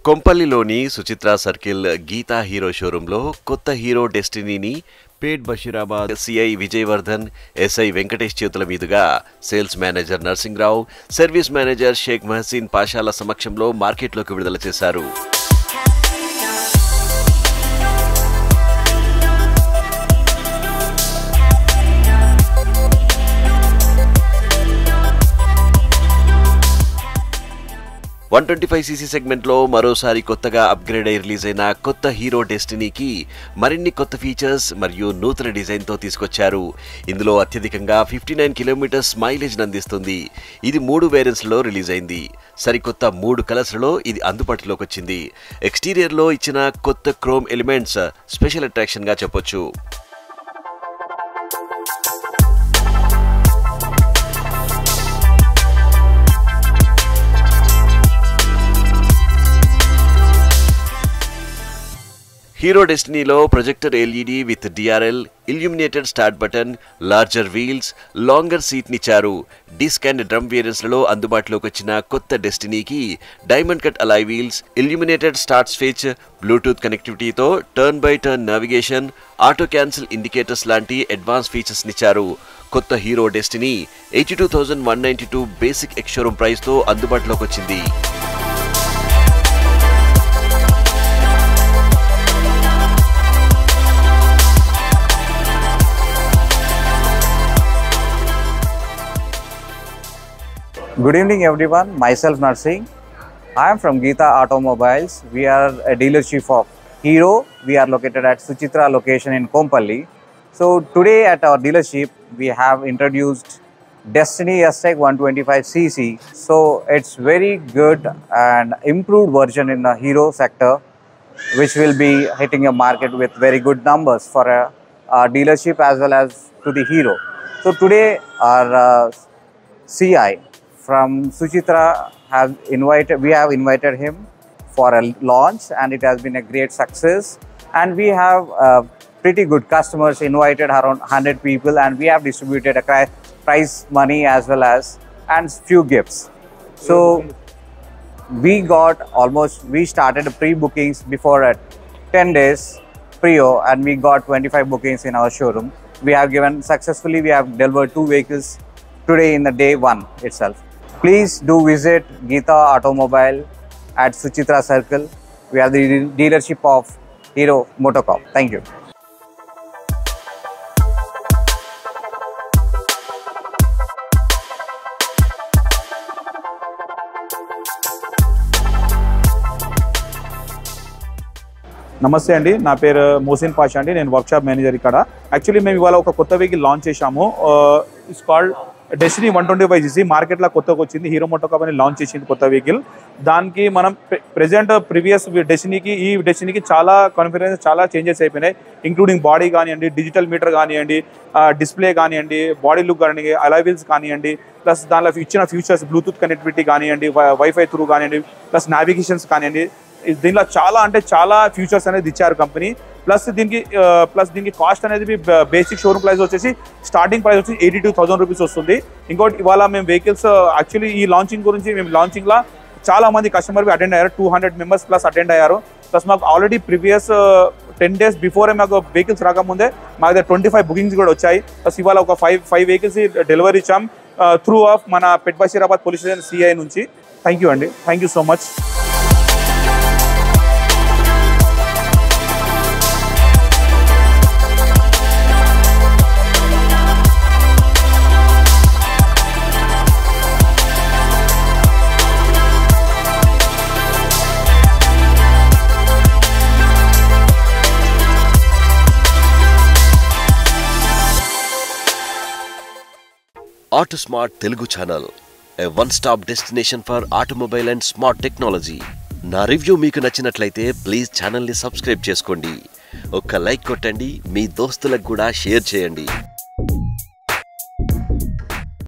కొంపల్లిలోని Suchitra circle Geetha Hero షోరూంలో కొత్త Hero డెస్టినీని పేట్ బషీరాబాద్ సిఐ విజయవర్ధన్ ఎస్ఐ వెంకటేష్ చేతుల మీదుగా sales manager Narsingrao service manager Sheikh Mahaseen పాషాల సమక్షంలో మార్కెట్లోకి విడుదల చేశారు. cc సెగ్మెంట్లో మరోసారి కొత్తగా అప్గ్రేడ్ అయి రిలీజ్ అయిన కొత్త హీరో డెస్టినీకి మరిన్ని కొత్త ఫీచర్స్ మరియు నూతన డిజైన్తో తీసుకొచ్చారు. ఇందులో అత్యధికంగా 59 కిలోమీటర్స్ మైలేజ్ అందిస్తుంది. ఇది 3 వేరియంట్స్లో రిలీజ్ అయింది. సరికొత్త 3 కలర్స్లో ఇది అందుబాటులోకి వచ్చింది. ఎక్స్టీరియర్లో ఇచ్చిన కొత్త క్రోమ్ ఎలిమెంట్స్ స్పెషల్ అట్రాక్షన్గా చెప్పొచ్చు. హీరో డెస్టినీలో projector LED with DRL, illuminated start button, larger wheels, longer సీట్నిచ్చారు. డిస్క్ అండ్ డ్రమ్ వేరియంట్స్లో అందుబాటులోకి వచ్చిన కొత్త డెస్టినీకి diamond cut alloy wheels, illuminated start switch, Bluetooth కనెక్టివిటీతో turn by turn navigation, auto cancel indicators లాంటి అడ్వాన్స్ ఫీచర్స్నిచ్చారు. కొత్త Hero Destiny 82,192 basic ex showroom ప్రైస్తో అందుబాటులోకి వచ్చింది. Good evening everyone, myself Narsing. I am from Geeta Automobiles. We are a dealership of Hero. We are located at Suchitra location in Kompalli. So today at our dealership we have introduced Destiny S-Tech 125cc. So it's very good and improved version in the Hero sector, which will be hitting a market with very good numbers for a dealership as well as to the Hero. So today our CI from Suchitra we have invited him for a launch, and it has been a great success. And we have pretty good customers, invited around 100 people, and we have distributed a prize money as well as and few gifts. So we started pre-bookings before 10 days pre-o, and we got 25 bookings in our showroom. We have delivered 2 vehicles today in the day 1 itself. Please do visit Geeta Automobile at Suchitra Circle. We are the dealership of Hero Motocorp. Thank you. నమస్తే అండి, నా పేరు మోసిన్ పాషా అండి. నేను workshop manager ఇక్కడ. Actually మేము ఇవాళ ఒక కొత్త వెహికల్ లాంచ్ చేశాము. It's called destiny 125cc. మార్కెట్లో కొత్తగా వచ్చింది. హీరో మోటోకార్ప్ అని లాంచ్ చేసింది కొత్త వెహికల్. దానికి మనం ప్రెజెంట్ ప్రీవియస్ డెస్టినీకి ఈ డెస్టినీకి చాలా కాన్ఫిగరేషన్ చాలా చేంజెస్ అయిపోయినాయి. ఇంక్లూడింగ్ బాడీ కానివ్వండి, డిజిటల్ మీటర్ కానివ్వండి, డిస్ప్లే కానివ్వండి, బాడీ లుక్ కానివ్వండి, అలాయ్ వీల్స్ కానివ్వండి, ప్లస్ దానిలో ఇచ్చిన ఫీచర్స్ బ్లూటూత్ కనెక్టివిటీ కానివ్వండి, వైఫై త్రూ కానివ్వండి, ప్లస్ నావిగేషన్స్ కానివ్వండి. దీనిలో చాలా ఫ్యూచర్స్ అనేది ఇచ్చారు కంపెనీ. ప్లస్ దీనికి కాస్ట్ అనేది బేసిక్ షోరూమ్ ప్రైస్ వచ్చేసి స్టార్టింగ్ ప్రైస్ వచ్చి 82,000 రూపీస్ వస్తుంది. ఇంకోటి ఇవాళ మేము వెహికల్స్ యాక్చువల్లీ ఈ లాంచింగ్ గురించి మేము లాంచింగ్లో చాలా మంది కస్టమర్ అటెండ్ అయ్యారు. 200 మెంబర్స్ ప్లస్ అటెండ్ అయ్యారు. ప్లస్ మాకు ఆల్రెడీ ప్రీవియస్ 10 days బిఫోరే మాకు వెహికల్స్ రాకముందే మాకు దగ్గర 25 బుకింగ్స్ కూడా వచ్చాయి. ప్లస్ ఇవాళ ఒక 5 వెహికల్స్ డెలివరీ ఇచ్చాం త్రూ ఆఫ్ మన పెట్ బషీరాబాద్ పోలీస్ స్టేషన్ సిఐ నుంచి. థ్యాంక్ యూ అండి. Thank you so much. AutoSmart Telugu channel, a one-stop destination for automobile and smart technology. నా రివ్యూ మీకు నచ్చినట్లయితే ప్లీజ్ ఛానల్ని సబ్స్క్రైబ్ చేసుకోండి. ఒక్క లైక్ కొట్టండి, మీ దోస్తులకు కూడా షేర్ చేయండి.